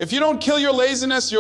If you don't kill your laziness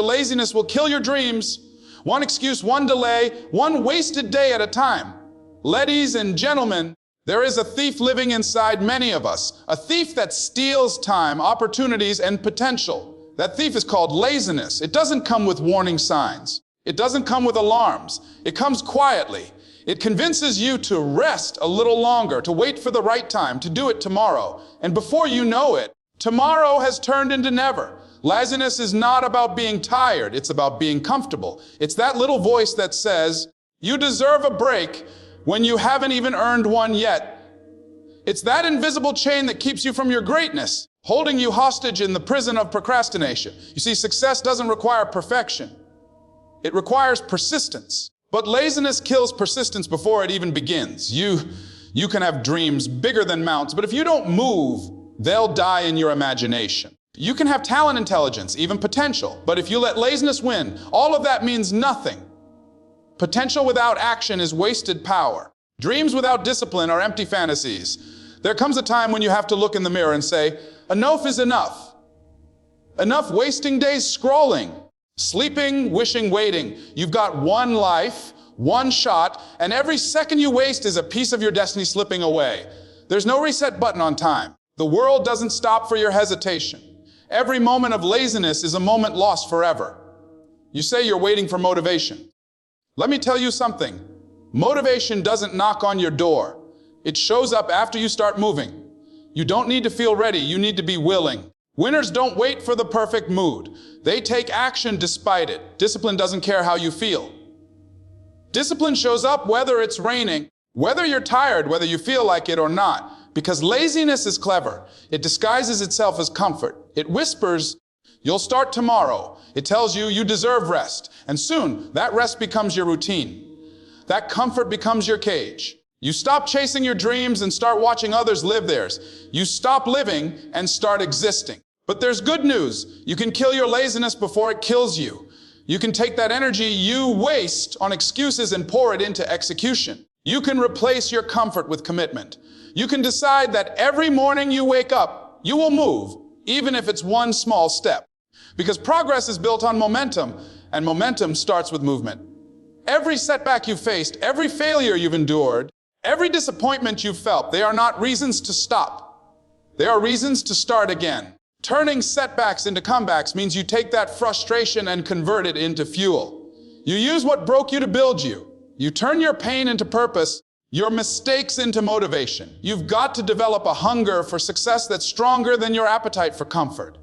will kill your dreams. One excuse, one delay, one wasted day at a time. Ladies and gentlemen, there is a thief living inside many of us, a thief that steals time, opportunities, and potential. That thief is called laziness. It doesn't come with warning signs. It doesn't come with alarms. It comes quietly. It convinces you to rest a little longer, to wait for the right time, to do it tomorrow. And before you know it, tomorrow has turned into never. Laziness is not about being tired, it's about being comfortable. It's that little voice that says, you deserve a break when you haven't even earned one yet. It's that invisible chain that keeps you from your greatness, holding you hostage in the prison of procrastination. You see, success doesn't require perfection. It requires persistence. But laziness kills persistence before it even begins. You can have dreams bigger than mountains, but if you don't move, they'll die in your imagination. You can have talent, intelligence, even potential, but if you let laziness win, all of that means nothing. Potential without action is wasted power. Dreams without discipline are empty fantasies. There comes a time when you have to look in the mirror and say, enough is enough. Enough wasting days scrolling, sleeping, wishing, waiting. You've got one life, one shot, and every second you waste is a piece of your destiny slipping away. There's no reset button on time. The world doesn't stop for your hesitation. Every moment of laziness is a moment lost forever. You say you're waiting for motivation. Let me tell you something. Motivation doesn't knock on your door. It shows up after you start moving. You don't need to feel ready, you need to be willing. Winners don't wait for the perfect mood. They take action despite it. Discipline doesn't care how you feel. Discipline shows up whether it's raining, whether you're tired, whether you feel like it or not. Because laziness is clever. It disguises itself as comfort. It whispers, you'll start tomorrow. It tells you you deserve rest. And soon, that rest becomes your routine. That comfort becomes your cage. You stop chasing your dreams and start watching others live theirs. You stop living and start existing. But there's good news. You can kill your laziness before it kills you. You can take that energy you waste on excuses and pour it into execution. You can replace your comfort with commitment. You can decide that every morning you wake up, you will move, even if it's one small step. Because progress is built on momentum, and momentum starts with movement. Every setback you've faced, every failure you've endured, every disappointment you've felt, they are not reasons to stop. They are reasons to start again. Turning setbacks into comebacks means you take that frustration and convert it into fuel. You use what broke you to build you. You turn your pain into purpose, your mistakes into motivation. You've got to develop a hunger for success that's stronger than your appetite for comfort.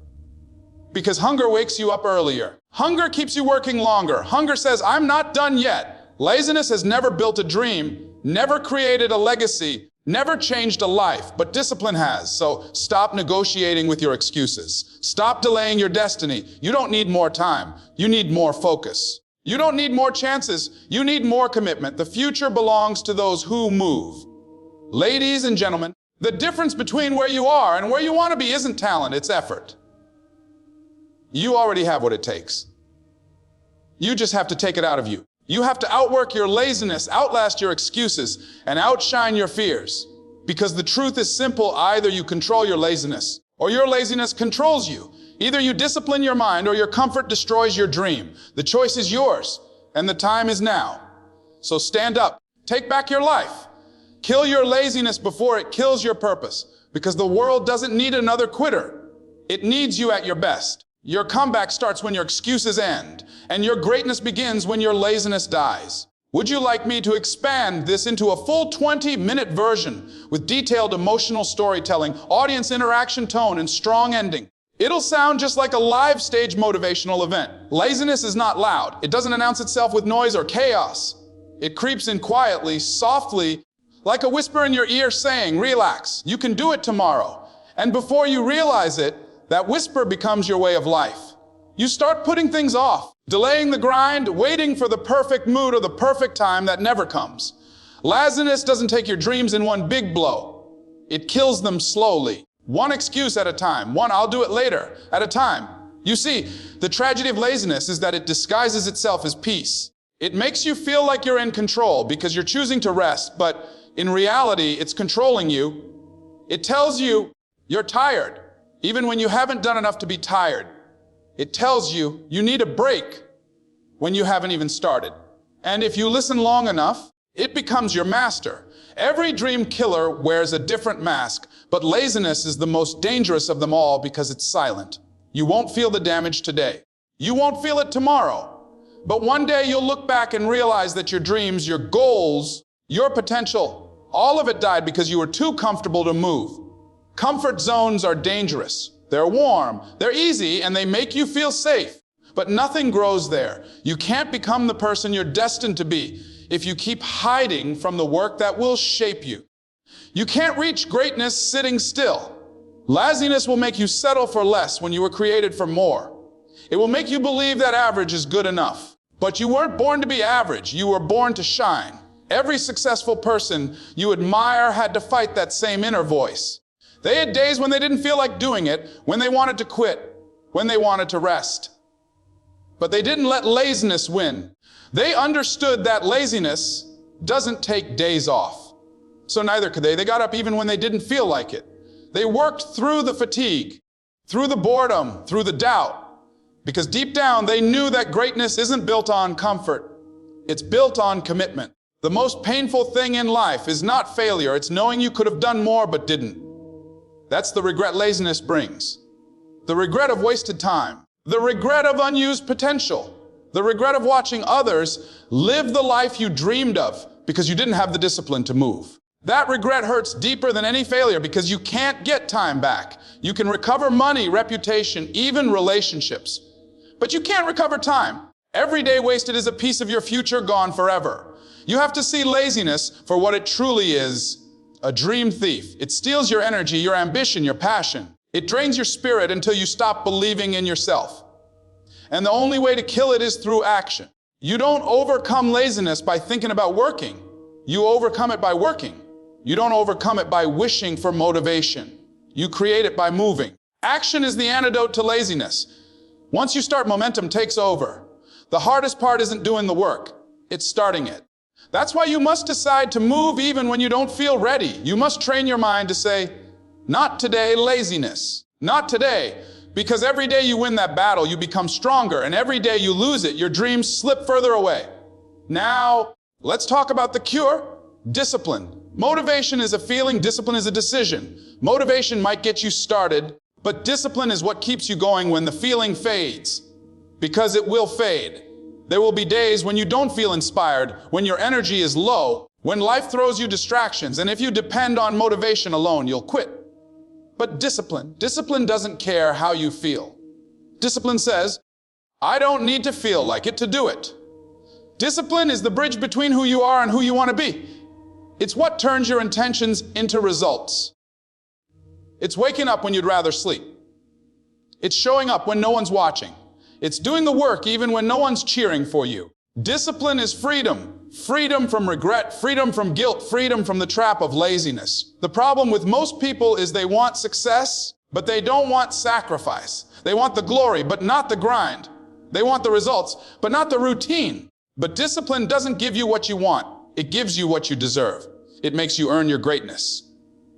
Because hunger wakes you up earlier. Hunger keeps you working longer. Hunger says, I'm not done yet. Laziness has never built a dream, never created a legacy, never changed a life, but discipline has. So stop negotiating with your excuses. Stop delaying your destiny. You don't need more time. You need more focus. You don't need more chances. You need more commitment. The future belongs to those who move. Ladies and gentlemen, the difference between where you are and where you want to be isn't talent, it's effort. You already have what it takes. You just have to take it out of you. You have to outwork your laziness, outlast your excuses, and outshine your fears. Because the truth is simple, either you control your laziness, or your laziness controls you. Either you discipline your mind, or your comfort destroys your dream. The choice is yours, and the time is now. So stand up, take back your life. Kill your laziness before it kills your purpose, because the world doesn't need another quitter. It needs you at your best. Your comeback starts when your excuses end, and your greatness begins when your laziness dies. Would you like me to expand this into a full 20-minute version with detailed emotional storytelling, audience interaction, tone, and strong ending? It'll sound just like a live stage motivational event. Laziness is not loud. It doesn't announce itself with noise or chaos. It creeps in quietly, softly, like a whisper in your ear saying, relax, you can do it tomorrow. And before you realize it, that whisper becomes your way of life. You start putting things off, delaying the grind, waiting for the perfect mood or the perfect time that never comes. Laziness doesn't take your dreams in one big blow. It kills them slowly, one excuse at a time, one I'll do it later at a time. You see, the tragedy of laziness is that it disguises itself as peace. It makes you feel like you're in control because you're choosing to rest, but in reality, it's controlling you. It tells you you're tired, even when you haven't done enough to be tired. It tells you you need a break when you haven't even started. And if you listen long enough, it becomes your master. Every dream killer wears a different mask, but laziness is the most dangerous of them all because it's silent. You won't feel the damage today. You won't feel it tomorrow. But one day you'll look back and realize that your dreams, your goals, your potential, all of it died because you were too comfortable to move. Comfort zones are dangerous. They're warm, they're easy, and they make you feel safe. But nothing grows there. You can't become the person you're destined to be if you keep hiding from the work that will shape you. You can't reach greatness sitting still. Laziness will make you settle for less when you were created for more. It will make you believe that average is good enough. But you weren't born to be average, you were born to shine. Every successful person you admire had to fight that same inner voice. They had days when they didn't feel like doing it, when they wanted to quit, when they wanted to rest. But they didn't let laziness win. They understood that laziness doesn't take days off. So neither could they. They got up even when they didn't feel like it. They worked through the fatigue, through the boredom, through the doubt. Because deep down, they knew that greatness isn't built on comfort. It's built on commitment. The most painful thing in life is not failure. It's knowing you could have done more but didn't. That's the regret laziness brings. The regret of wasted time. The regret of unused potential. The regret of watching others live the life you dreamed of because you didn't have the discipline to move. That regret hurts deeper than any failure because you can't get time back. You can recover money, reputation, even relationships. But you can't recover time. Every day wasted is a piece of your future gone forever. You have to see laziness for what it truly is, a dream thief. It steals your energy, your ambition, your passion. It drains your spirit until you stop believing in yourself. And the only way to kill it is through action. You don't overcome laziness by thinking about working. You overcome it by working. You don't overcome it by wishing for motivation. You create it by moving. Action is the antidote to laziness. Once you start, momentum takes over. The hardest part isn't doing the work, it's starting it. That's why you must decide to move even when you don't feel ready. You must train your mind to say, not today, laziness. Not today. Because every day you win that battle, you become stronger, and every day you lose it, your dreams slip further away. Now, let's talk about the cure. Discipline. Motivation is a feeling, discipline is a decision. Motivation might get you started, but discipline is what keeps you going when the feeling fades. Because it will fade. There will be days when you don't feel inspired, when your energy is low, when life throws you distractions, and if you depend on motivation alone, you'll quit. But discipline doesn't care how you feel. Discipline says, I don't need to feel like it to do it. Discipline is the bridge between who you are and who you want to be. It's what turns your intentions into results. It's waking up when you'd rather sleep. It's showing up when no one's watching. It's doing the work even when no one's cheering for you. Discipline is freedom. Freedom from regret, freedom from guilt, freedom from the trap of laziness. The problem with most people is they want success, but they don't want sacrifice. They want the glory, but not the grind. They want the results, but not the routine. But discipline doesn't give you what you want. It gives you what you deserve. It makes you earn your greatness.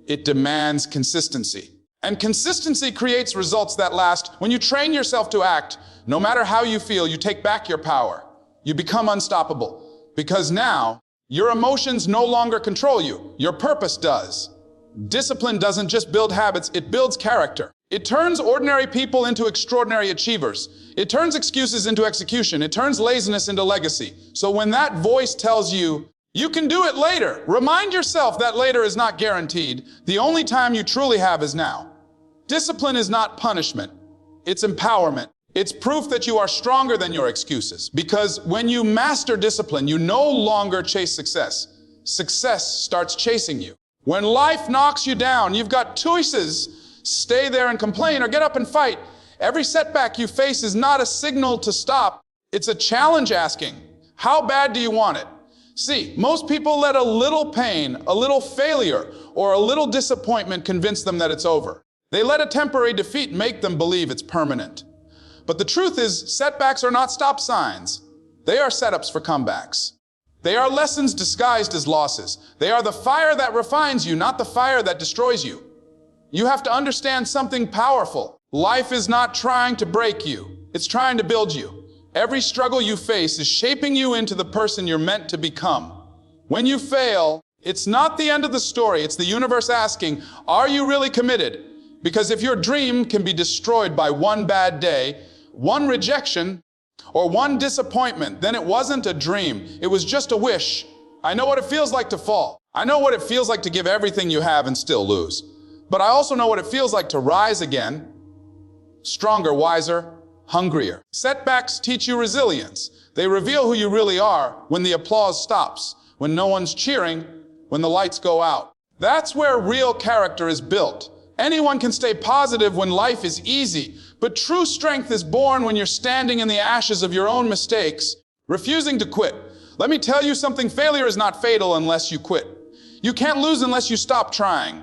It demands consistency. And consistency creates results that last. When you train yourself to act, no matter how you feel, you take back your power. You become unstoppable. Because now, your emotions no longer control you. Your purpose does. Discipline doesn't just build habits, it builds character. It turns ordinary people into extraordinary achievers. It turns excuses into execution. It turns laziness into legacy. So when that voice tells you, you can do it later, remind yourself that later is not guaranteed. The only time you truly have is now. Discipline is not punishment. It's empowerment. It's proof that you are stronger than your excuses. Because when you master discipline, you no longer chase success. Success starts chasing you. When life knocks you down, you've got choices. Stay there and complain or get up and fight. Every setback you face is not a signal to stop. It's a challenge asking, how bad do you want it? See, most people let a little pain, a little failure, or a little disappointment convince them that it's over. They let a temporary defeat make them believe it's permanent. But the truth is, setbacks are not stop signs. They are setups for comebacks. They are lessons disguised as losses. They are the fire that refines you, not the fire that destroys you. You have to understand something powerful. Life is not trying to break you. It's trying to build you. Every struggle you face is shaping you into the person you're meant to become. When you fail, it's not the end of the story. It's the universe asking, are you really committed? Because if your dream can be destroyed by one bad day, one rejection, or one disappointment, then it wasn't a dream. It was just a wish. I know what it feels like to fall. I know what it feels like to give everything you have and still lose. But I also know what it feels like to rise again, stronger, wiser, hungrier. Setbacks teach you resilience. They reveal who you really are when the applause stops, when no one's cheering, when the lights go out. That's where real character is built. Anyone can stay positive when life is easy, but true strength is born when you're standing in the ashes of your own mistakes, refusing to quit. Let me tell you something, failure is not fatal unless you quit. You can't lose unless you stop trying.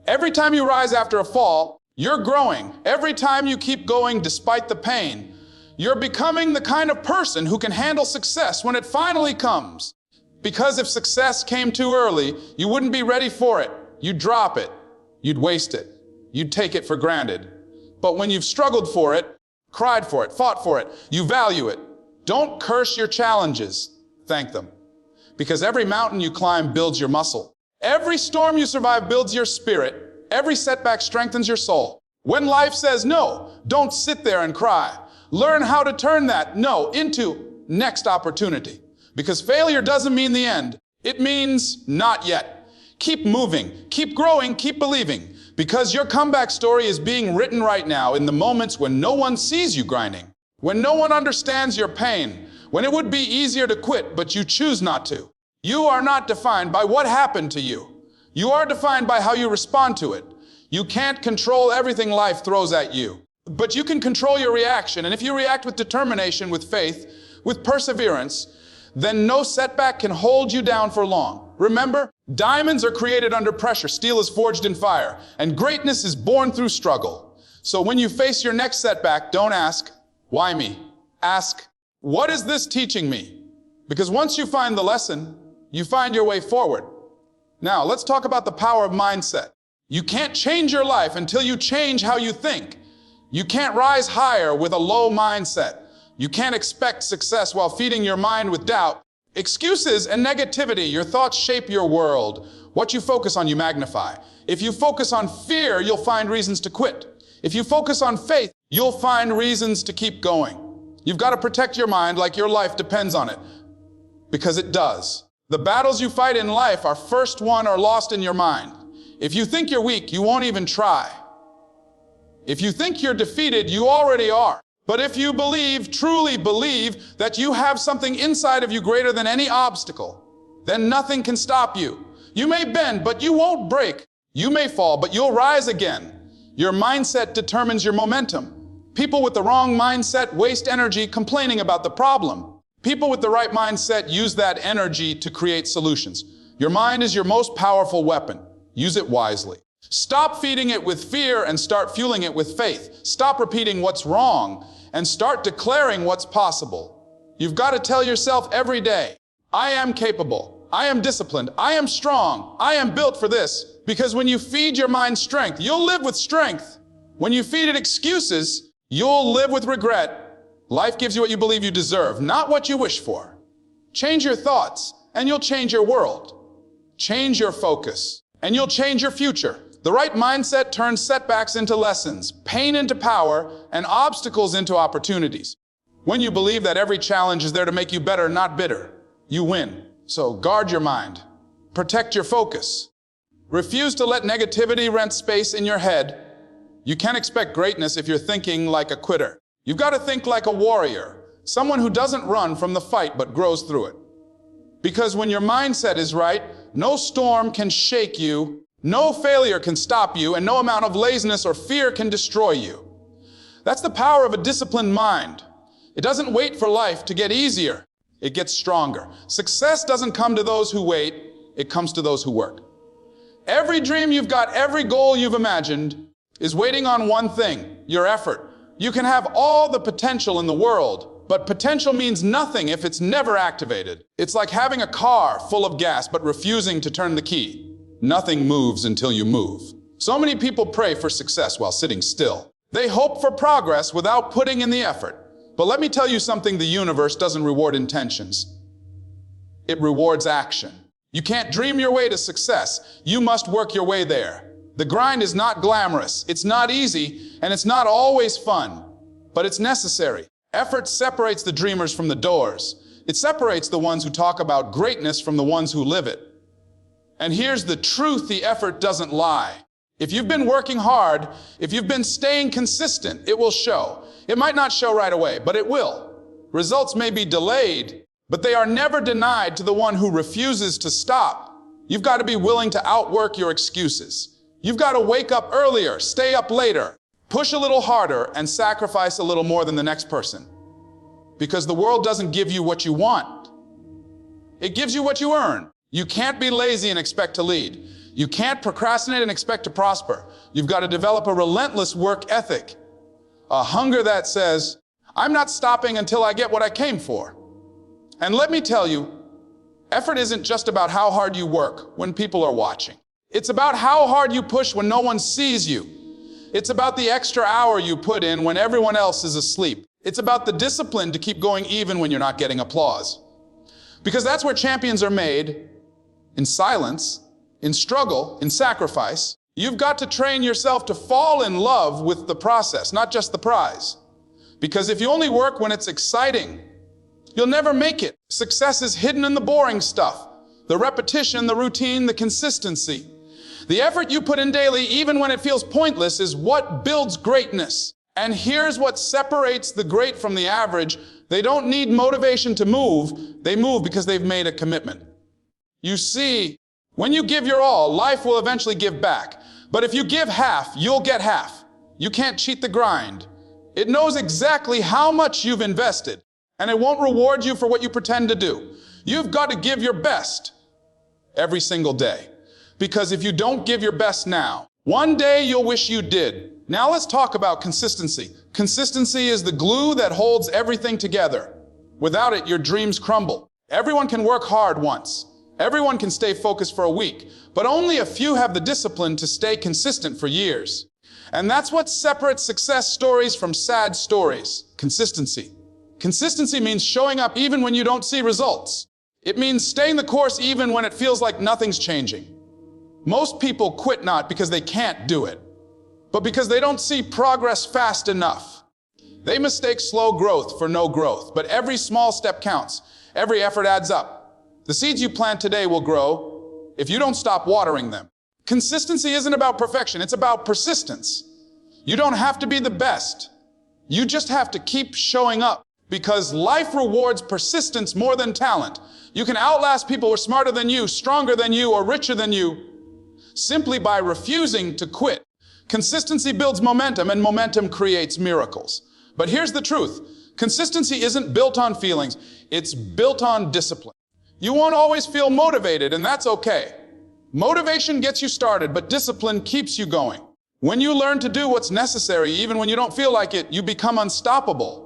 Every time you rise after a fall, you're growing. Every time you keep going despite the pain, you're becoming the kind of person who can handle success when it finally comes. Because if success came too early, you wouldn't be ready for it. You'd drop it. You'd waste it. You'd take it for granted. But when you've struggled for it, cried for it, fought for it, you value it. Don't curse your challenges. Thank them. Because every mountain you climb builds your muscle. Every storm you survive builds your spirit. Every setback strengthens your soul. When life says no, don't sit there and cry. Learn how to turn that no into next opportunity. Because failure doesn't mean the end. It means not yet. Keep moving, keep growing, keep believing. Because your comeback story is being written right now in the moments when no one sees you grinding, when no one understands your pain, when it would be easier to quit, but you choose not to. You are not defined by what happened to you. You are defined by how you respond to it. You can't control everything life throws at you, but you can control your reaction. And if you react with determination, with faith, with perseverance, then no setback can hold you down for long. Remember, diamonds are created under pressure, steel is forged in fire, and greatness is born through struggle. So when you face your next setback, don't ask, why me? Ask, what is this teaching me? Because once you find the lesson, you find your way forward. Now, let's talk about the power of mindset. You can't change your life until you change how you think. You can't rise higher with a low mindset. You can't expect success while feeding your mind with doubt. Excuses and negativity, your thoughts shape your world. What you focus on, you magnify. If you focus on fear, you'll find reasons to quit. If you focus on faith, you'll find reasons to keep going. You've got to protect your mind like your life depends on it, because it does. The battles you fight in life are first won or lost in your mind. If you think you're weak, you won't even try. If you think you're defeated, you already are. But if you believe, truly believe, that you have something inside of you greater than any obstacle, then nothing can stop you. You may bend, but you won't break. You may fall, but you'll rise again. Your mindset determines your momentum. People with the wrong mindset waste energy complaining about the problem. People with the right mindset use that energy to create solutions. Your mind is your most powerful weapon. Use it wisely. Stop feeding it with fear and start fueling it with faith. Stop repeating what's wrong and start declaring what's possible. You've got to tell yourself every day, I am capable, I am disciplined, I am strong, I am built for this. Because when you feed your mind strength, you'll live with strength. When you feed it excuses, you'll live with regret. Life gives you what you believe you deserve, not what you wish for. Change your thoughts, and you'll change your world. Change your focus, and you'll change your future. The right mindset turns setbacks into lessons, pain into power, and obstacles into opportunities. When you believe that every challenge is there to make you better, not bitter, you win. So guard your mind. Protect your focus. Refuse to let negativity rent space in your head. You can't expect greatness if you're thinking like a quitter. You've got to think like a warrior, someone who doesn't run from the fight but grows through it. Because when your mindset is right, no storm can shake you, no failure can stop you, and no amount of laziness or fear can destroy you. That's the power of a disciplined mind. It doesn't wait for life to get easier. It gets stronger. Success doesn't come to those who wait. It comes to those who work. Every dream you've got, every goal you've imagined is waiting on one thing, your effort. You can have all the potential in the world, but potential means nothing if it's never activated. It's like having a car full of gas but refusing to turn the key. Nothing moves until you move. So many people pray for success while sitting still. They hope for progress without putting in the effort. But let me tell you something: the universe doesn't reward intentions. It rewards action. You can't dream your way to success. You must work your way there. The grind is not glamorous, it's not easy, and it's not always fun, but it's necessary. Effort separates the dreamers from the doors. It separates the ones who talk about greatness from the ones who live it. And here's the truth: the effort doesn't lie. If you've been working hard, if you've been staying consistent, it will show. It might not show right away, but it will. Results may be delayed, but they are never denied to the one who refuses to stop. You've got to be willing to outwork your excuses. You've got to wake up earlier, stay up later, push a little harder, and sacrifice a little more than the next person. Because the world doesn't give you what you want. It gives you what you earn. You can't be lazy and expect to lead. You can't procrastinate and expect to prosper. You've got to develop a relentless work ethic, a hunger that says, I'm not stopping until I get what I came for. And let me tell you, effort isn't just about how hard you work when people are watching. It's about how hard you push when no one sees you. It's about the extra hour you put in when everyone else is asleep. It's about the discipline to keep going even when you're not getting applause. Because that's where champions are made, in silence, in struggle, in sacrifice. You've got to train yourself to fall in love with the process, not just the prize. Because if you only work when it's exciting, you'll never make it. Success is hidden in the boring stuff, the repetition, the routine, the consistency. The effort you put in daily, even when it feels pointless, is what builds greatness. And here's what separates the great from the average. They don't need motivation to move. They move because they've made a commitment. You see, when you give your all, life will eventually give back. But if you give half, you'll get half. You can't cheat the grind. It knows exactly how much you've invested, and it won't reward you for what you pretend to do. You've got to give your best every single day. Because if you don't give your best now, one day you'll wish you did. Now let's talk about consistency. Consistency is the glue that holds everything together. Without it, your dreams crumble. Everyone can work hard once. Everyone can stay focused for a week, but only a few have the discipline to stay consistent for years. And that's what separates success stories from sad stories: consistency. Consistency means showing up even when you don't see results. It means staying the course even when it feels like nothing's changing. Most people quit not because they can't do it, but because they don't see progress fast enough. They mistake slow growth for no growth, but every small step counts. Every effort adds up. The seeds you plant today will grow if you don't stop watering them. Consistency isn't about perfection, it's about persistence. You don't have to be the best. You just have to keep showing up, because life rewards persistence more than talent. You can outlast people who are smarter than you, stronger than you, or richer than you, simply by refusing to quit. Consistency builds momentum, and momentum creates miracles. But here's the truth. Consistency isn't built on feelings, it's built on discipline. You won't always feel motivated, and that's okay. Motivation gets you started, but discipline keeps you going. When you learn to do what's necessary, even when you don't feel like it, you become unstoppable.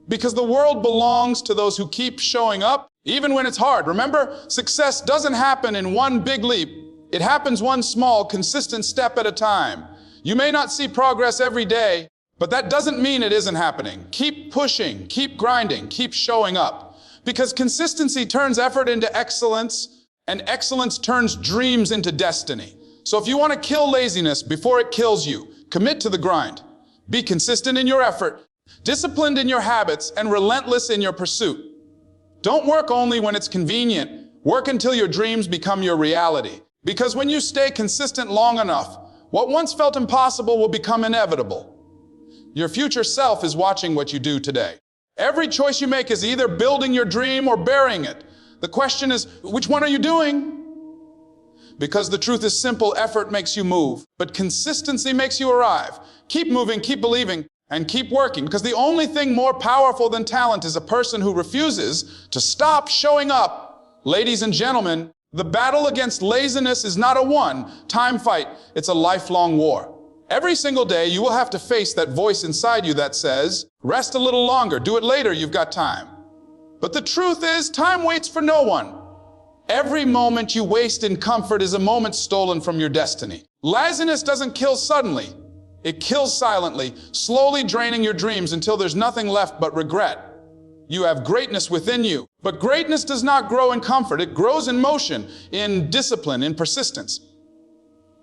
Because the world belongs to those who keep showing up, even when it's hard. Remember, success doesn't happen in one big leap. It happens one small, consistent step at a time. You may not see progress every day, but that doesn't mean it isn't happening. Keep pushing, keep grinding, keep showing up. Because consistency turns effort into excellence, and excellence turns dreams into destiny. So if you want to kill laziness before it kills you, commit to the grind. Be consistent in your effort, disciplined in your habits, and relentless in your pursuit. Don't work only when it's convenient. Work until your dreams become your reality. Because when you stay consistent long enough, what once felt impossible will become inevitable. Your future self is watching what you do today. Every choice you make is either building your dream or burying it. The question is, which one are you doing? Because the truth is simple: effort makes you move, but consistency makes you arrive. Keep moving, keep believing, and keep working, because the only thing more powerful than talent is a person who refuses to stop showing up. Ladies and gentlemen, the battle against laziness is not a one-time fight, it's a lifelong war. Every single day, you will have to face that voice inside you that says, rest a little longer, do it later, you've got time. But the truth is, time waits for no one. Every moment you waste in comfort is a moment stolen from your destiny. Laziness doesn't kill suddenly. It kills silently, slowly draining your dreams until there's nothing left but regret. You have greatness within you, but greatness does not grow in comfort. It grows in motion, in discipline, in persistence.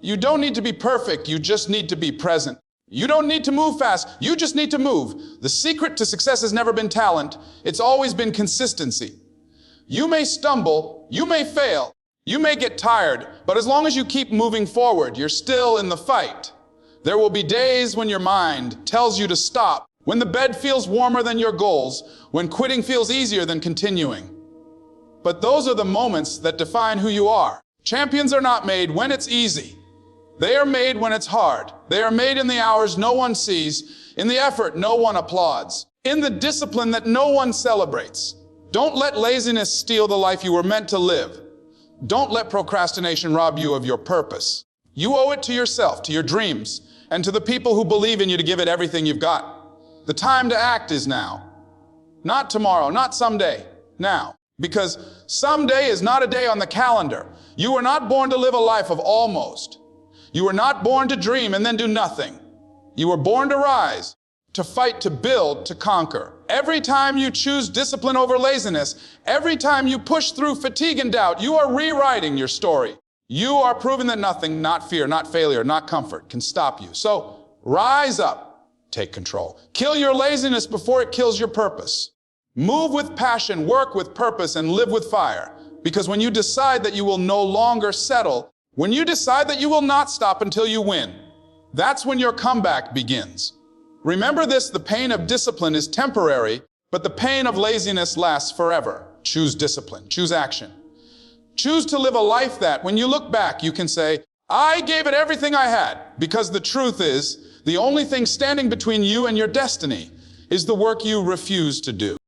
You don't need to be perfect, you just need to be present. You don't need to move fast, you just need to move. The secret to success has never been talent, it's always been consistency. You may stumble, you may fail, you may get tired, but as long as you keep moving forward, you're still in the fight. There will be days when your mind tells you to stop, when the bed feels warmer than your goals, when quitting feels easier than continuing. But those are the moments that define who you are. Champions are not made when it's easy. They are made when it's hard. They are made in the hours no one sees, in the effort no one applauds, in the discipline that no one celebrates. Don't let laziness steal the life you were meant to live. Don't let procrastination rob you of your purpose. You owe it to yourself, to your dreams, and to the people who believe in you to give it everything you've got. The time to act is now. Not tomorrow, not someday, now. Because someday is not a day on the calendar. You were not born to live a life of almost. You were not born to dream and then do nothing. You were born to rise, to fight, to build, to conquer. Every time you choose discipline over laziness, every time you push through fatigue and doubt, you are rewriting your story. You are proving that nothing, not fear, not failure, not comfort, can stop you. So rise up, take control. Kill your laziness before it kills your purpose. Move with passion, work with purpose, and live with fire. Because when you decide that you will no longer settle, when you decide that you will not stop until you win, that's when your comeback begins. Remember this, the pain of discipline is temporary, but the pain of laziness lasts forever. Choose discipline, choose action. Choose to live a life that, when you look back, you can say, I gave it everything I had. Because the truth is, the only thing standing between you and your destiny is the work you refuse to do.